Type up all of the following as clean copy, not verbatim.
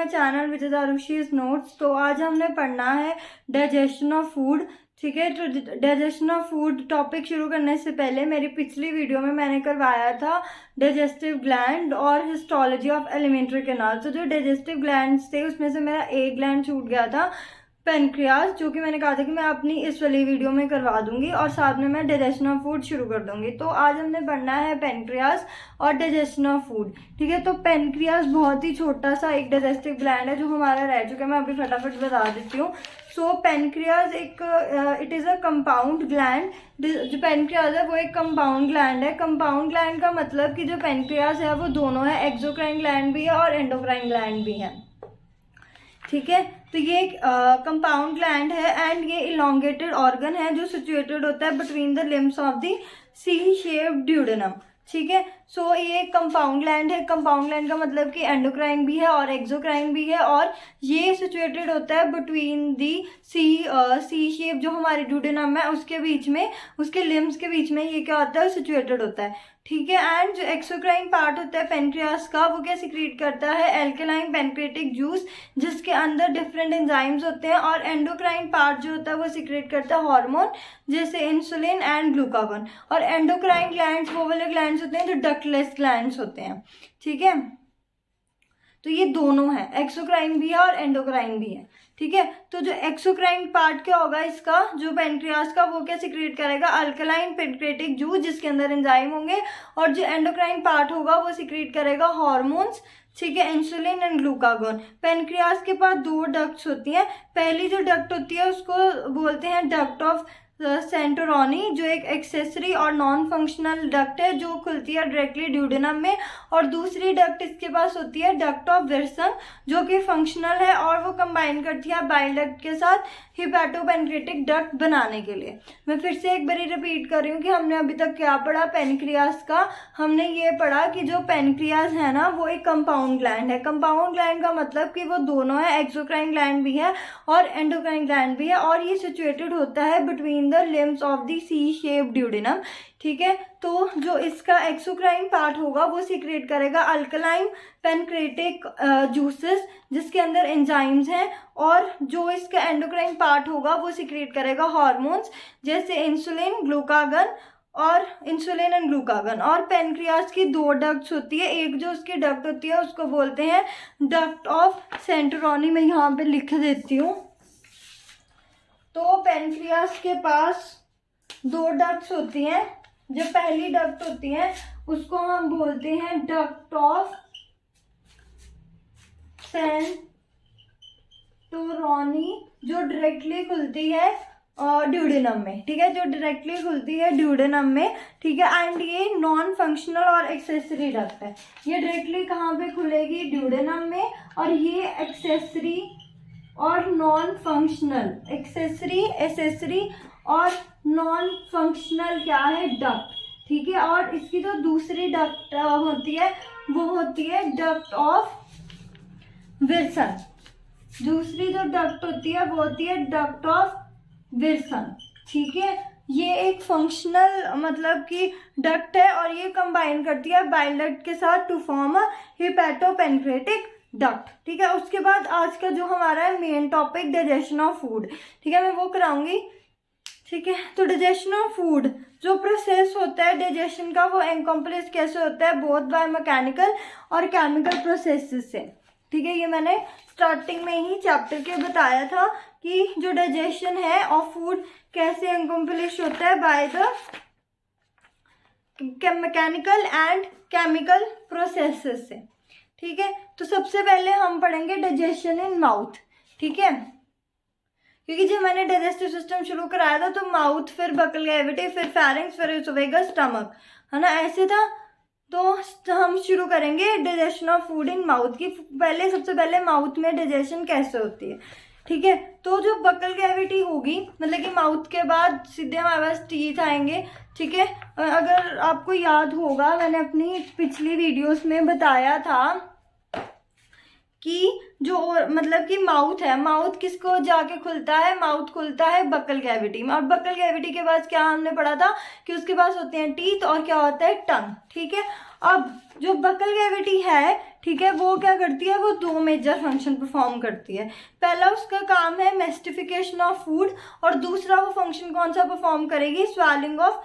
My channel which is Aarushi's notes. तो आज हमने पढ़ना है डाइजेशन ऑफ फूड। ठीक है, तो डाइजेशन ऑफ फूड टॉपिक शुरू करने से पहले मेरी पिछली वीडियो में मैंने करवाया था डाइजेस्टिव ग्लैंड और हिस्टोलॉजी ऑफ एलिमेंट्री कैनाल। तो जो डाइजेस्टिव ग्लैंड्स थे उसमें से मेरा एक ग्लैंड छूट गया था, पेनक्रियाज, जो कि मैंने कहा था कि मैं अपनी इस वाली वीडियो में करवा दूंगी और साथ में मैं डाइजेशन ऑफ फूड शुरू कर दूंगी। तो आज हमने पढ़ना है पेनक्रियाज और डाइजेशन ऑफ फूड। ठीक है, तो पेनक्रियाज बहुत ही छोटा सा एक डाइजेस्टिव ग्लैंड है जो हमारा रह चुका है। मैं अभी फटाफट बता देती हूँ। सो पेनक्रियाज एक it is a compound gland. जो पेनक्रियाज है वो एक कंपाउंड ग्लैंड है। कंपाउंड ग्लैंड का मतलब कि जो पेनक्रियाज है वो दोनों है, एक्सोक्राइन ग्लैंड भी है और एंडोक्राइन ग्लैंड भी है। ठीक है, तो ये कंपाउंड ग्लैंड है एंड ये इलोंगेटेड ऑर्गन है जो सिचुएटेड होता है between the limbs of the C shaped duodenum. ठीक है, सो ये कंपाउंड ग्लैंड है। कंपाउंड ग्लैंड का मतलब कि एंडोक्राइन भी है और एक्सोक्राइन भी है और ये सिचुएटेड होता है बिटवीन दी सी शेप जो हमारे ड्यूडेनम है उसके बीच में, उसके लिम्स के बीच में ये क्या होता है, सिचुएटेड होता है। ठीक है, एंड जो एक्सोक्राइन पार्ट होता है पेनक्रियास का वो क्या सिक्रीट करता है, एल्केलाइन पेनक्रेटिक जूस, जिसके अंदर डिफरेंट एंजाइम्स होते हैं। और एंडोक्राइन पार्ट जो होता है वो सिक्रेट करता है हार्मोन जैसे इंसुलिन एंड ग्लूकागोन। और एंडोक्राइन ग्लैंड्स वो वाले ग्लैंड्स होते हैं जो डक्टलेस ग्लैंड्स होते हैं। ठीक है, तो ये दोनों है, एक्सोक्राइन भी है और एंडोक्राइन भी है। ठीक है, तो जो एक्सोक्राइन पार्ट क्या होगा इसका, जो पेनक्रियास का, वो क्या सिक्रेट करेगा, अल्कलाइन पेनक्रेटिक जूस जिसके अंदर एंजाइम होंगे। और जो एंडोक्राइन पार्ट होगा वो सिक्रेट करेगा हार्मोन्स। ठीक है, इंसुलिन एंड ग्लूकागोन। पेनक्रियास के पास दो डक्ट्स होती हैं। पहली जो डक्ट होती है उसको बोलते हैं डक्ट ऑफ सेंटोरॉनी, जो एक एक्सेसरी और नॉन फंक्शनल डक्ट है जो खुलती है डायरेक्टली ड्यूडेनम में। और दूसरी डक्ट इसके पास होती है डक्ट ऑफ विल्सन, जो कि फंक्शनल है और वो कंबाइन करती है बाइल डक्ट के साथ हिपैटोपेनक्रेटिक डक्ट बनाने के लिए। मैं फिर से एक बारी रिपीट कर रही हूँ कि हमने अभी तक क्या पढ़ा पेनक्रियास का। हमने ये पढ़ा कि जो पेनक्रियास है ना वो एक कंपाउंड ग्लैंड है। कंपाउंड ग्लैंड का मतलब कि वो दोनों है, एक्सोक्राइन ग्लैंड भी है और एंडोक्राइन ग्लैंड भी है, और ये सिचुएटेड होता है between the limbs of the C shape duodenum. ठीक है, तो जो इसका एक्सोक्राइन पार्ट होगा वो सीक्रेट करेगा अल्कलाइन पेनक्रेटिक जूसेस जिसके अंदर एंजाइम्स हैं। और जो इसका एंडोक्राइन पार्ट होगा वो सीक्रेट करेगा हार्मोन्स जैसे इंसुलिन एंड ग्लूकागन। और पेनक्रियास की दो डक्ट्स होती है। एक जो उसकी डक्ट होती है उसको बोलते हैं डक्ट ऑफ सेंटोरॉनी। मैं यहाँ पे लिख देती हूँ। तो पेनक्रियास के पास दो डक्ट्स होती हैं। जो पहली डक्ट होती है उसको हम बोलते हैं डक्ट ऑफ सेंटोरॉनी, जो डायरेक्टली खुलती है ड्यूडेनम में। ठीक है, जो डायरेक्टली खुलती है ड्यूडेनम में। ठीक है, एंड ये नॉन फंक्शनल और एक्सेसरी डक्ट है। ये डायरेक्टली कहाँ पे खुलेगी, ड्यूडेनम में। और ये एक्सेसरी और नॉन फंक्शनल, एसेसरी और नॉन फंक्शनल क्या है, डक्ट। ठीक है, और इसकी जो दूसरी डक्ट होती है वो होती है डक्ट ऑफ विल्सन। दूसरी जो डक्ट होती है वो होती है डक्ट ऑफ विल्सन। ठीक है, ये एक फंक्शनल मतलब कि डक्ट है और ये कंबाइन करती है बाइल डक्ट के साथ टू फॉर्म अ हिपैटोपेनक्रेटिक डक्ट। ठीक है, उसके बाद आज का जो हमारा है main topic digestion of food. ठीक है, मैं वो कराऊंगी। ठीक है, तो डाइजेशन ऑफ फूड जो प्रोसेस होता है डाइजेशन का वो इनकम्प्लीट कैसे होता है, बोथ बाय मैकेनिकल और केमिकल प्रोसेसेस से। ठीक है, ये मैंने स्टार्टिंग में ही चैप्टर के बताया था कि जो डाइजेशन है ऑफ फूड कैसे इनकम्प्लीट होता है by the mechanical and chemical processes से। ठीक है, तो सबसे पहले हम पढ़ेंगे डाइजेशन इन माउथ। ठीक है, क्योंकि जब मैंने डाइजेस्टिव सिस्टम शुरू कराया था तो माउथ, फिर बकल कैविटी, फिर फेरिंक्स, फिर इसोफेगस, स्टमक, है ना, ऐसे था। तो हम शुरू करेंगे digestion of food in mouth की। सबसे पहले माउथ में डाइजेशन कैसे होती है। ठीक है, तो जो बकल कैविटी होगी मतलब कि माउथ के बाद सीधे हमारे पास टीथ आएंगे। ठीक है, अगर आपको याद होगा मैंने अपनी पिछली वीडियोस में बताया था कि जो मतलब कि माउथ है, माउथ किसको जाके खुलता है, माउथ खुलता है बकल कैविटी में। और बकल कैविटी के बाद क्या हमने पढ़ा था कि उसके पास होते हैं टीथ और क्या होता है टंग, ठीक है। अब जो बकल कैविटी है, ठीक है, वो क्या करती है, वो दो मेजर फंक्शन परफॉर्म करती है। पहला उसका काम है मेस्टिफिकेशन ऑफ फूड, और दूसरा वो फंक्शन कौन सा परफॉर्म करेगी, swelling of,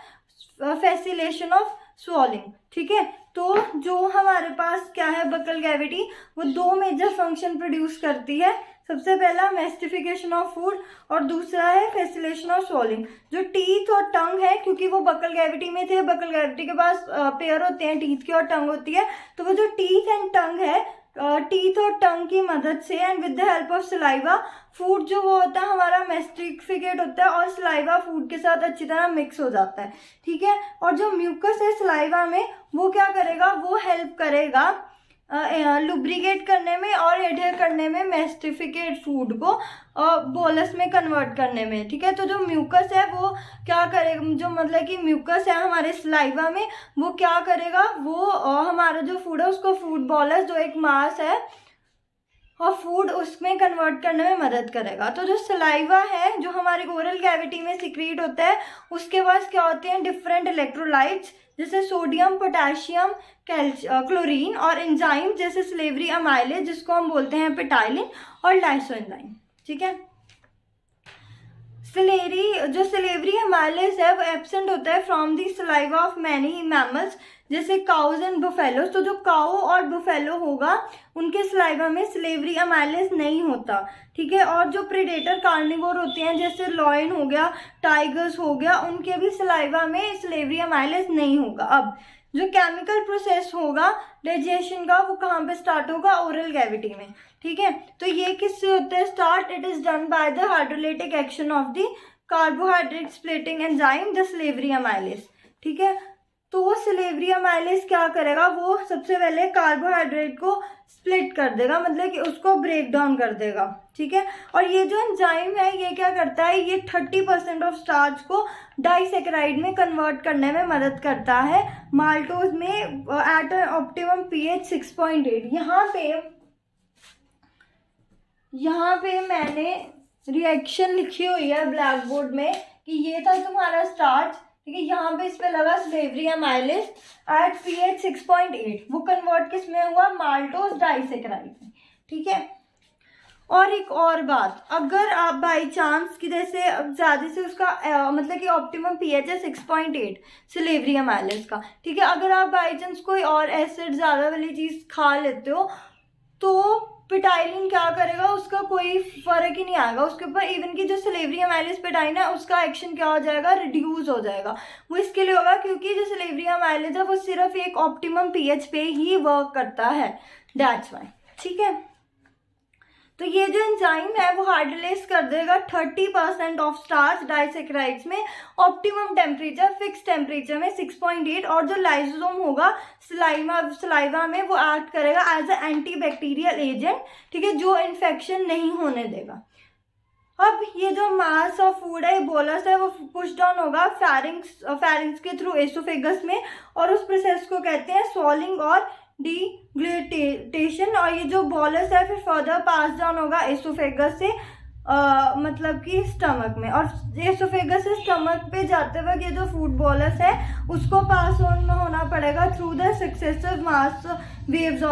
facilitation of swallowing, ठीक है। तो जो हमारे पास क्या है बकल कैविटी, वो दो मेजर फंक्शन प्रोड्यूस करती है। सबसे पहला मेस्टिफिकेशन ऑफ फूड और दूसरा है फैसिलेशन ऑफ स्वॉलिंग। जो टीथ और टंग है, क्योंकि वो बकल कैविटी में थे, बकल कैविटी के पास पेयर होते हैं टीथ की और टंग होती है, तो वो जो टीथ एंड टंग है, टीथ और टंग की मदद से and with the help of saliva, food जो वो होता है हमारा मेस्टिफिकेट होता है और सलाइवा फूड के साथ अच्छी तरह मिक्स हो जाता है, ठीक है। और जो म्यूकस है सलाइवा में, वो क्या करेगा, वो हेल्प करेगा लुब्रिकेट करने में और एडहेर करने में मेस्टिफिकेट फूड को बोलस में कन्वर्ट करने में, ठीक है। तो जो म्यूकस है वो क्या करेगा, जो मतलब कि म्यूकस है हमारे सलाइवा में, वो क्या करेगा, वो हमारा जो फूड है उसको फूड बोलस, जो एक मास है, और फूड उसमें कन्वर्ट करने में मदद करेगा। तो जो सलाइवा है जो हमारे ओरल कैविटी में सिक्रीट होता है, उसके पास क्या होते हैं, डिफरेंट इलेक्ट्रोलाइट्स जैसे सोडियम, पोटेशियम, क्लोरीन, और एंजाइम जैसे सिलेवरी अमाइलेज जिसको हम बोलते हैं पेटाइलिन, और लाइसोएंजाइम, ठीक है। सिलेवरी अमाइलेज है वो एब्सेंट होता है from the saliva of many mammals जैसे काउज एंड बुफेलोस। तो जो काऊ और बुफेलो होगा उनके सलाइवा में सिलेवरी अमाइलेज नहीं होता, ठीक है। और जो प्रेडेटर कार्निवोर होते हैं जैसे लॉयन हो गया, टाइगर्स हो गया, उनके भी सलाइवा में सिलेवरी अमाइलेज नहीं होगा। अब जो केमिकल प्रोसेस होगा डाइजेशन का, वो कहाँ पे स्टार्ट होगा, ओरल कैविटी में, ठीक है। तो ये किससे होता है start, it is done by the hydrolytic action of the carbohydrate splitting enzyme the salivary amylase, ठीक है। तो वो सिलेवरी अमाइलेज क्या करेगा, वो सबसे पहले कार्बोहाइड्रेट को स्प्लिट कर देगा, मतलब कि उसको ब्रेक डाउन कर देगा, ठीक है। और ये जो एंजाइम है ये क्या करता है, ये 30% ऑफ स्टार्च को डाइसेकेराइड में कन्वर्ट करने में मदद करता है माल्टोज में एट ऑप्टिमम पीएच 6.8। यहाँ पे मैंने रिएक्शन लिखी हुई है ब्लैक बोर्ड में कि ये था तुम्हारा स्टार्च, ठीक है। यहाँ पे इस पे लगा सिलेवरी अमाइलेज एट पीएच 6.8, वो कन्वर्ट किस में हुआ, माल्टोज डाइसेकेराइड में, ठीक है। और एक और बात, अगर आप बाई चांस की जैसे ज़्यादा से उसका मतलब कि ऑप्टिमम पीएच है 6.8 सिलेवरी अमाइलेज का, ठीक है। अगर आप बाई चांस कोई और एसिड ज़्यादा वाली चीज़ खा लेते हो तो पेटाइलिन क्या करेगा, उसका कोई फर्क ही नहीं आएगा उसके ऊपर, इवन की जो सिलेवरी अमाइलेज पेटाइन है उसका एक्शन क्या हो जाएगा, रिड्यूस हो जाएगा। वो इसके लिए होगा क्योंकि जो सिलेवरी अमाइलेज है वो सिर्फ एक ऑप्टिमम पीएच पे ही वर्क करता है, दैट्स वाई, ठीक है। तो ये जो एंजाइम है वो हाइड्रोलाइज कर देगा 30% ऑफ स्टार्च डाइसेकेराइड्स में ऑप्टिमम टेम्परेचर, फिक्स टेम्परेचर में 6.8, और जो लाइसोसोम होगा सलाइवा में वो एक्ट करेगा as a antibacterial agent, ठीक है, जो इन्फेक्शन नहीं होने देगा। अब ये जो मास ऑफ फूड है, बोलस है, वो पुश डाउन होगा फैरिंग्स के थ्रू एसोफेगस में, और उस प्रोसेस को कहते हैं स्वॉलिंग और डिग्लूटेशन। और ये जो बोलस है फिर फर्दर पास डाउन होगा एसोफेगस से मतलब कि स्टमक में, और एसोफेगस से स्टमक पे जाते वक्त ये जो फूड बोलस है उसको पास ऑन होना पड़ेगा through the successive waves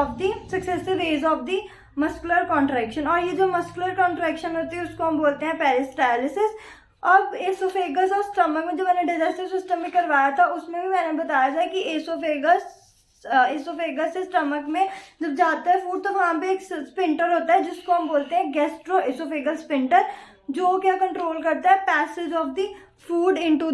of the muscular contraction. और ये जो मस्कुलर कॉन्ट्रैक्शन होती है उसको हम बोलते हैं पेरिस्टालिसिस। अब एसोफेगस और स्टमक में जो मैंने डाइजेस्टिव सिस्टम में करवाया था उसमें भी मैंने बताया था कि एसोफेगस से स्टमक में जब जाता है फूड तो वहाँ पे एक स्पिंटर होता है जिसको हम बोलते हैं गैस्ट्रो एसोफेगल स्पिंटर, जो क्या कंट्रोल करता है passage of the food into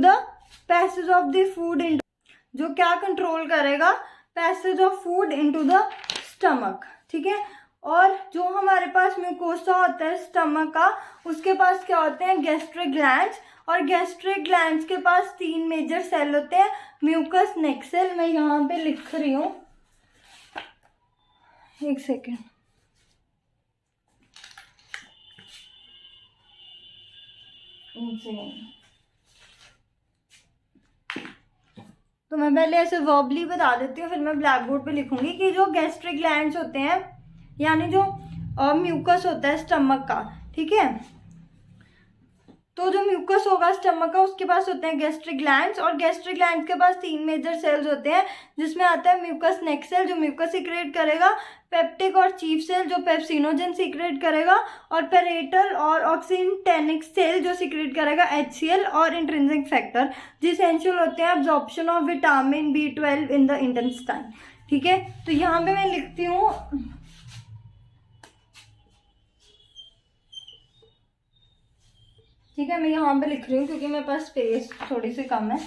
जो क्या कंट्रोल करेगा passage of food into the stomach, ठीक है। और जो हमारे पास म्यूकोसा होता है स्टमक का, उसके पास क्या होते हैं, गैस्ट्रिक ग्लैंड्स, और गैस्ट्रिक ग्लैंड्स के पास 3 मेजर सेल होते हैं, म्यूकस नेक सेल, मैं यहाँ पे लिख रही हूँ, एक सेकेंड। तो मैं पहले ऐसे वर्बली बता देती हूँ, फिर मैं ब्लैक बोर्ड पे लिखूंगी कि जो गैस्ट्रिक ग्लैंड्स होते हैं, यानी जो म्यूकस होता है स्टमक का, ठीक है। तो जो म्यूकस होगा स्टमक का उसके पास होते हैं गैस्ट्रिक ग्लैंड्स, और गैस्ट्रिक ग्लैंड्स के पास 3 मेजर सेल्स होते हैं, जिसमें आता है म्यूकस नेक्स्ट सेल जो म्यूकस सीक्रेट करेगा, पेप्टिक और चीफ सेल जो पेप्सिनोजन सीक्रेट करेगा, और पेरेटल और ऑक्सीटेनिक सेल जो सीक्रेट करेगा HCl, और इंट्रिंसिक फैक्टर जो एसेंशियल होते हैं absorption of vitamin B12 in the intestine, ठीक है। तो यहाँ पे मैं लिखती हूँ, ठीक है, मैं यहाँ पे लिख रही हूँ क्योंकि मेरे पास स्पेस थोड़ी सी कम है।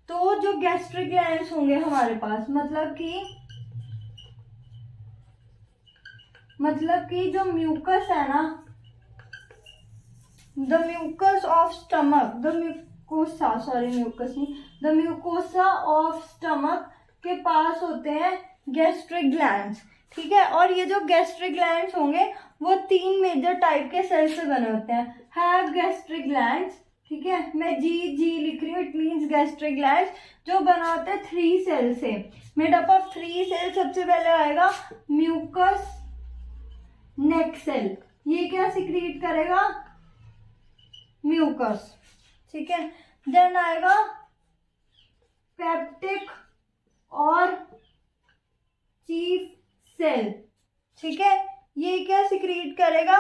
तो जो गैस्ट्रिक ग्लैंड्स होंगे हमारे पास, मतलब कि जो म्यूकस है ना, the mucus of stomach, the mucosa, sorry mucus नहीं, द म्यूकोसा ऑफ स्टमक के पास होते हैं गैस्ट्रिक ग्लैंड्स, ठीक है। और ये जो गैस्ट्रिक ग्लैंड्स होंगे वो 3 मेजर टाइप के सेल से बने होते हैं, हैव गैस्ट्रिक ग्लैंड्स, ठीक है, मैं जी लिख रही हूँ, इट मीन्स गैस्ट्रिक ग्लैंड्स, जो बना होता है 3 सेल से, मेड अप ऑफ 3 सेल। सबसे पहले आएगा म्यूकस नेक सेल, ये क्या सिक्रीट करेगा, म्यूकस, ठीक है। देन आएगा पेप्टिक और चीफ सेल, ठीक है, ये क्या सिक्रीट करेगा,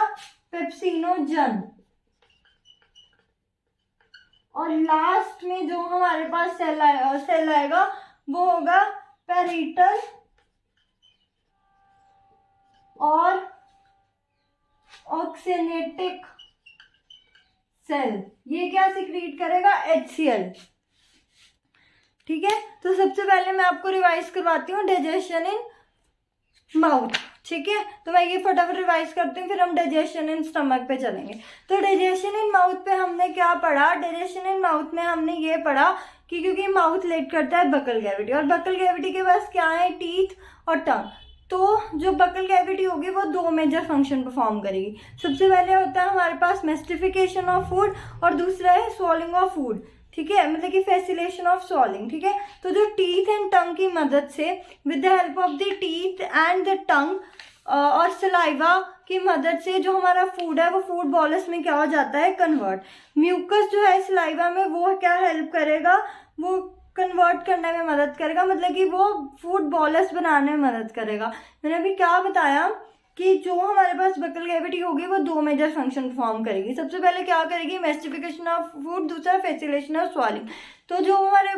पेप्सिनोजन। और लास्ट में जो हमारे पास सेल आएगा वो होगा पेरिटल और ऑक्सीनेटिक सेल, ये क्या सिक्रीट करेगा, HCl, ठीक है। तो सबसे पहले मैं आपको रिवाइज करवाती हूँ डाइजेशन इन माउथ, ठीक है। तो मैं ये फटाफट रिवाइज करती हूँ, फिर हम डाइजेशन इन स्टमक पे चलेंगे। तो डाइजेशन इन माउथ पे हमने क्या पढ़ा, डाइजेशन इन माउथ में हमने ये पढ़ा कि क्योंकि माउथ लेट करता है बकल कैविटी, और बकल कैविटी के पास क्या है, टीथ और टंग। तो जो बकल कैविटी होगी वो 2 मेजर फंक्शन परफॉर्म करेगी। सबसे पहले होता है हमारे पास मेस्टिफिकेशन ऑफ फूड, और दूसरा है स्वॉलिंग ऑफ फूड, ठीक है, मतलब कि फैसिलेशन ऑफ स्वॉलिंग, ठीक है। तो जो टीथ एंड टंग की मदद से, with the help of the teeth and the tongue और सलाइवा की मदद से जो हमारा फूड है वो फूड बॉलस में क्या हो जाता है, कन्वर्ट। म्यूकस जो है सलाइवा में वो क्या हेल्प करेगा, वो कन्वर्ट करने में मदद करेगा, मतलब कि वो फूड बॉलस बनाने में मदद करेगा। मैंने अभी क्या बताया कि जो हमारे पास बकल कैविटी होगी वो 2 मेजर फंक्शन परफॉर्म करेगी। सबसे पहले क्या करेगी, मेस्टिफिकेशन ऑफ फूड, दूसरा फैसिलेशन ऑफ स्वॉलिंग। तो जो हमारे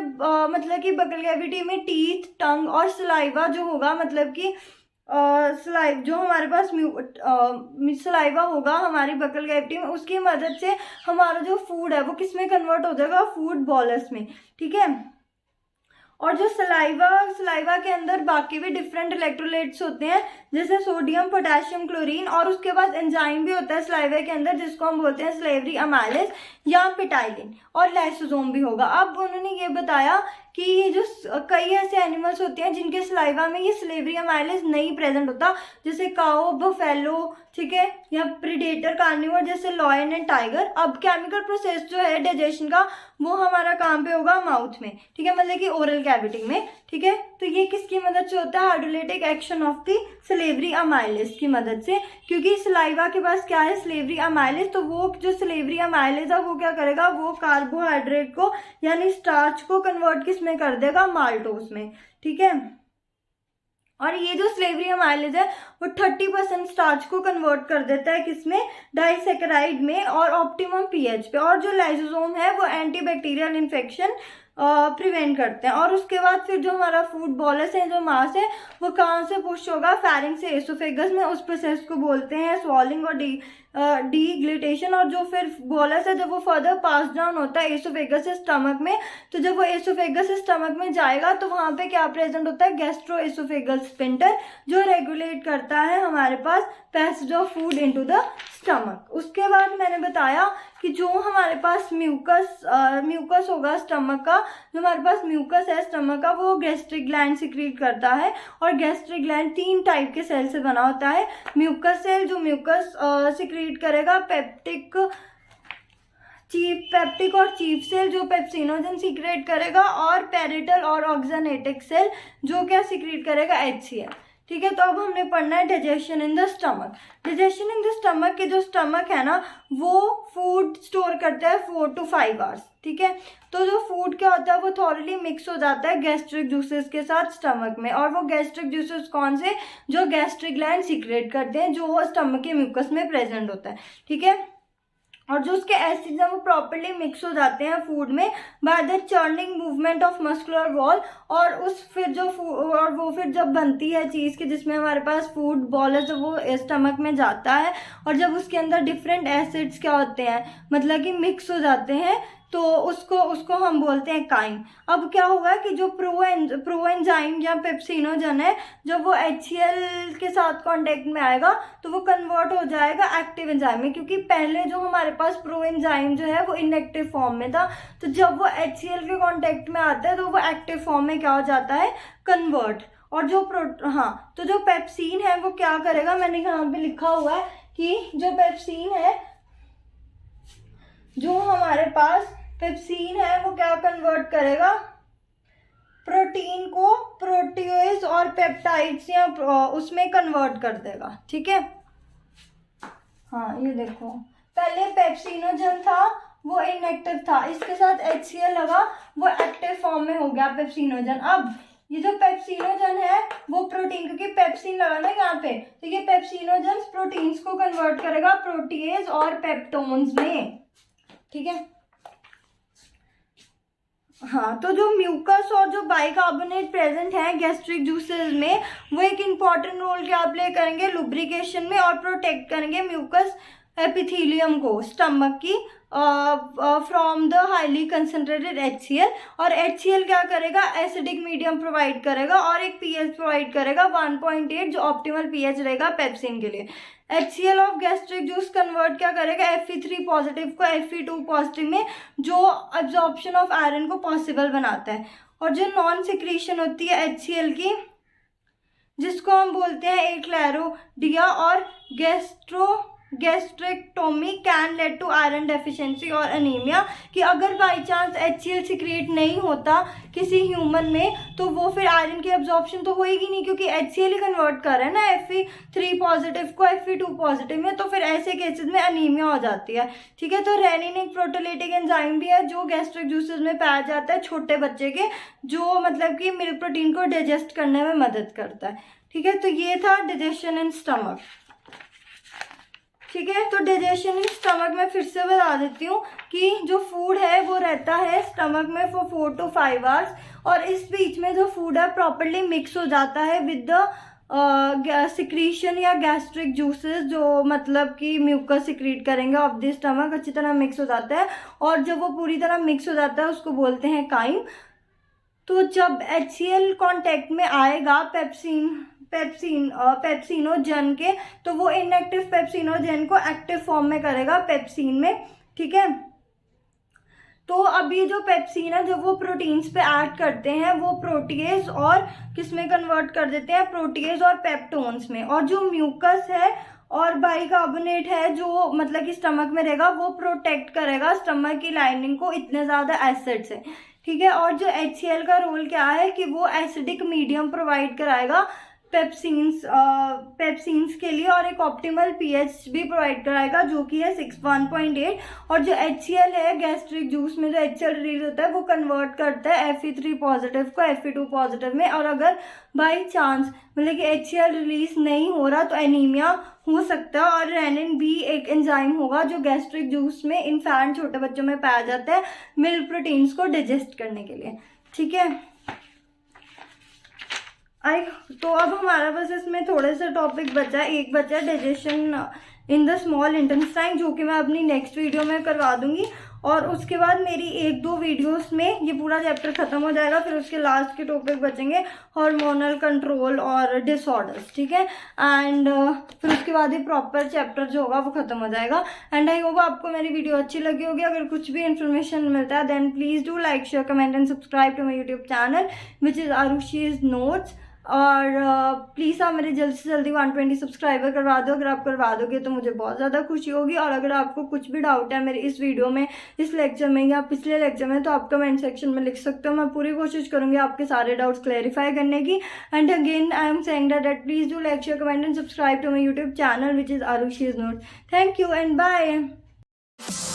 मतलब कि बकल कैविटी में टीथ, टंग और सलाइवा जो होगा, मतलब कि जो हमारे पास सलाइवा होगा हमारी बकल कैविटी में, उसकी मदद से हमारा जो फूड है वो किस में कन्वर्ट हो जाएगा, फूड बॉलस में, ठीक है। और जो सलाइवा के अंदर बाकी भी डिफरेंट इलेक्ट्रोलाइट्स होते हैं, जैसे सोडियम, पोटेशियम, क्लोरीन, और उसके बाद एंजाइम भी होता है सलाइवा के अंदर जिसको हम बोलते हैं सलेवरी अमाइलेज या पिटाइलिन, और लाइसोसोम भी होगा। अब उन्होंने ये बताया कि ये जो कई ऐसे एनिमल्स होते हैं जिनके सलाइवा में ये सलेवरी अमाइलेज नहीं प्रेजेंट होता, जैसे काओ, बफेलो, ठीक है, या प्रीडेटर कार्निवोर जैसे लॉयन एंड टाइगर। अब केमिकल प्रोसेस जो है डाइजेशन का वो हमारा कहाँ पे होगा, माउथ में, ठीक है, मतलब कि ओरल कैविटी में, ठीक है। तो ये किसकी मदद से होता है, hydrolytic action of the salivary amylase की मदद से, क्योंकि सलाइवा के पास क्या है, सलेवरी अमाइलेज। तो वो जो सलेवरी अमाइलेज है वो क्या करेगा, वो कार्बोहाइड्रेट को यानी स्टार्च को कन्वर्ट किस में कर देगा, माल्टोस में, ठीक है। और ये जो सलेवरी अमाइलेज है वो 30% स्टार्च को कन्वर्ट कर देता है किसमें, डाइसैकेराइड में, और ऑप्टिमम पीएच पे। और जो लाइसोसोम है वो एंटीबैक्टीरियल इन्फेक्शन प्रिवेंट करते हैं। और उसके बाद फिर जो हमारा फूड बॉलस है, जो मास है, वो कहाँ से पुश होगा, फेरिंग से एसोफेगस में। उस प्रोसेस को बोलते हैं स्वॉलिंग और डीग्लिटेशन। और जो फिर बॉलस है जब वो फर्दर पास डाउन होता है एसोफेगस से स्टमक में, तो जब वो एसोफेगस से स्टमक में जाएगा तो वहाँ पे क्या प्रेजेंट होता है, गैस्ट्रो एसोफेगल स्पिंटर, जो रेगुलेट करता है हमारे पास passage of food into the stomach. उसके बाद मैंने बताया कि जो हमारे पास म्यूकस होगा स्टमक का, जो हमारे पास म्यूकस है स्टमक का, वो गैस्ट्रिक ग्लैंड सिक्रीट करता है। और गैस्ट्रिक ग्लैंड 3 टाइप के सेल से बना होता है, म्यूकस सेल जो म्यूकस सिक्रीट करेगा, पेप्टिक और चीफ सेल जो पेप्सिनोजन सीक्रेट करेगा, और पेरिटल और ऑक्सीनेटिक सेल जो क्या सीक्रेट करेगा, HCl, ठीक है। तो अब हमने पढ़ना है digestion in the stomach. Digestion in the stomach के जो स्टमक है ना वो फूड स्टोर करता है 4 to 5 आवर्स, ठीक है। तो जो फूड क्या होता है वो थॉरली मिक्स हो जाता है गैस्ट्रिक जूसेस के साथ स्टमक में, और वो गैस्ट्रिक जूसेस कौन से, जो गैस्ट्रिक ग्लैंड सीक्रेट करते हैं, जो वो स्टमक के म्यूकस में प्रेजेंट होता है, ठीक है। और जो उसके एसिड्स हैं वो प्रॉपर्ली मिक्स हो जाते हैं फूड में by the churning movement of muscular wall, और वो फिर जब बनती है चीज़ की जिसमें हमारे पास फूड बॉल है, जब वो स्टमक में जाता है और जब उसके अंदर डिफरेंट एसिड्स क्या होते हैं मतलब कि मिक्स हो जाते हैं, तो उसको हम बोलते हैं काइम। अब क्या होगा कि जो प्रोएंजाइम या पेप्सिनोजन है, जब वो HCl के साथ कांटेक्ट में आएगा तो वो कन्वर्ट हो जाएगा एक्टिव एंजाइम में, क्योंकि पहले जो हमारे पास प्रोएंजाइम जो है वो इनएक्टिव फॉर्म में था, तो जब वो HCl के कांटेक्ट में आता है तो वो एक्टिव फॉर्म में क्या हो जाता है, कन्वर्ट। और जो तो जो पेप्सिन है वो क्या करेगा, मैंने यहाँ पे लिखा हुआ है कि जो पेप्सिन है, जो हमारे पास पेप्सिन है वो क्या कन्वर्ट करेगा, प्रोटीन को प्रोटीएज और पेप्टाइड्स या उसमें कन्वर्ट कर देगा, ठीक है। हाँ ये देखो, पहले पेप्सिनोजन था वो इनएक्टिव था, इसके साथ HCl लगा, वो एक्टिव फॉर्म में हो गया पेप्सिनोजन। अब ये जो पेप्सिनोजन है वो प्रोटीन, क्योंकि पेप्सिन लगा ना यहाँ पे, तो ये पेप्सिनोजन प्रोटीन्स को कन्वर्ट करेगा प्रोटीएज और पेप्टोन्स में, ठीक है। हाँ, तो जो म्यूकस और जो बाइकार्बोनेट प्रेजेंट है गैस्ट्रिक जूसेस में, वो एक इम्पॉर्टेंट रोल क्या प्ले करेंगे लुब्रिकेशन में, और प्रोटेक्ट करेंगे म्यूकस एपिथेलियम को स्टमक की from the highly concentrated HCl। और HCl क्या करेगा, एसिडिक मीडियम प्रोवाइड करेगा और एक pH प्रोवाइड करेगा 1.8, जो ऑप्टिमल pH रहेगा पेप्सिन के लिए। HCl of gastric juice convert क्या करेगा Fe3 पॉजिटिव को Fe2 पॉजिटिव में, जो एब्जॉर्प्शन ऑफ आयरन को पॉसिबल बनाता है। और जो नॉन सिक्रीशन होती है HCl की, जिसको हम बोलते हैं एक्लेरोडिया और gastrectomy, can lead to iron deficiency और अनीमिया, कि अगर बाई चांस HCl सिक्रिएट नहीं होता किसी ह्यूमन में तो वो फिर आयरन की एब्जॉर्प्शन तो होएगी नहीं, क्योंकि HCl ही कन्वर्ट कर रहा है ना Fe3 पॉजिटिव को Fe2 पॉजिटिव में, तो फिर ऐसे केसेस में अनीमिया हो जाती है, ठीक है। तो रेनिन एक प्रोटीलिटिक एंजाइम भी है जो गैस्ट्रिक जूसेस में पाया जाता है छोटे बच्चे के, जो मतलब कि मिल्क प्रोटीन को डाइजेस्ट करने में मदद करता है, ठीक है। तो ये था डाइजेशन इन स्टमक, ठीक है। तो डाइजेशन इन स्टमक में फिर से बता देती हूँ कि जो फूड है वो रहता है स्टमक में फॉर 4 to 5 आवर्स, और इस बीच में जो फूड है प्रॉपर्ली मिक्स हो जाता है विद द सिक्रीशन या गैस्ट्रिक जूसेस, जो मतलब कि म्यूकस सिक्रीट करेंगे ऑफ द स्टमक, अच्छी तरह मिक्स हो जाता है, और जब वो पूरी तरह मिक्स हो जाता है उसको बोलते हैं काइम। तो जब HCl कांटेक्ट में आएगा पेप्सिनोजन के, तो वो इनएक्टिव पेप्सिनोजन को एक्टिव फॉर्म में करेगा पेप्सिन में, ठीक है। तो अब ये जो पेप्सिन है जब वो प्रोटीन्स पे ऐड करते हैं वो प्रोटीएज और किस में कन्वर्ट कर देते हैं, प्रोटीएज और पेप्टोन्स में। और जो म्यूकस है और बाइकार्बोनेट है जो मतलब कि स्टमक में रहेगा, वो प्रोटेक्ट करेगा स्टमक की लाइनिंग को इतने ज़्यादा एसिड से, ठीक है। और जो HCl का रोल क्या है कि वो एसिडिक मीडियम प्रोवाइड कराएगा पेप्सिन्स के लिए, और एक ऑप्टिमल pH भी प्रोवाइड कराएगा जो कि है 1.8। और जो HCl है गैस्ट्रिक जूस में जो HCl रिलीज होता है वो कन्वर्ट करता है Fe3 पॉजिटिव को Fe2 पॉजिटिव में, और अगर बाई चांस मतलब कि HCl रिलीज नहीं हो रहा तो एनीमिया हो सकता है। और रेनिन भी एक एंजाइम होगा जो गैस्ट्रिक जूस में इन्फेंट छोटे बच्चों में पाया जाता है मिल्क प्रोटीन्स को डाइजेस्ट करने के लिए, ठीक है। तो अब हमारा बस इसमें थोड़े से टॉपिक बचा है, एक बचा digestion in the small intestine, जो कि मैं अपनी नेक्स्ट वीडियो में करवा दूंगी, और उसके बाद मेरी 1-2 वीडियोस में ये पूरा चैप्टर खत्म हो जाएगा। फिर उसके लास्ट के टॉपिक बचेंगे हार्मोनल कंट्रोल और डिसऑर्डर्स, ठीक है। एंड फिर उसके बाद ही प्रॉपर चैप्टर जो होगा वो खत्म हो जाएगा। एंड आई होप आपको मेरी वीडियो अच्छी लगी होगी। अगर कुछ भी इन्फॉर्मेशन मिलता है then please do like share comment and subscribe to my YouTube channel which is Aarushi's notes. और प्लीज़ आप मेरे जल्द से जल्दी 120 सब्सक्राइबर करवा दो। अगर आप करवा दोगे तो मुझे बहुत ज़्यादा खुशी होगी। और अगर आपको कुछ भी डाउट है मेरे इस वीडियो में, इस लेक्चर में या पिछले लेक्चर में, तो आप कमेंट सेक्शन में लिख सकते हो। मैं पूरी कोशिश करूँगी आपके सारे डाउट्स क्लैरिफाई करने की। And again I am saying that please do like, share, comment and subscribe to my YouTube channel which is Aarushi's Notes. Thank you and bye.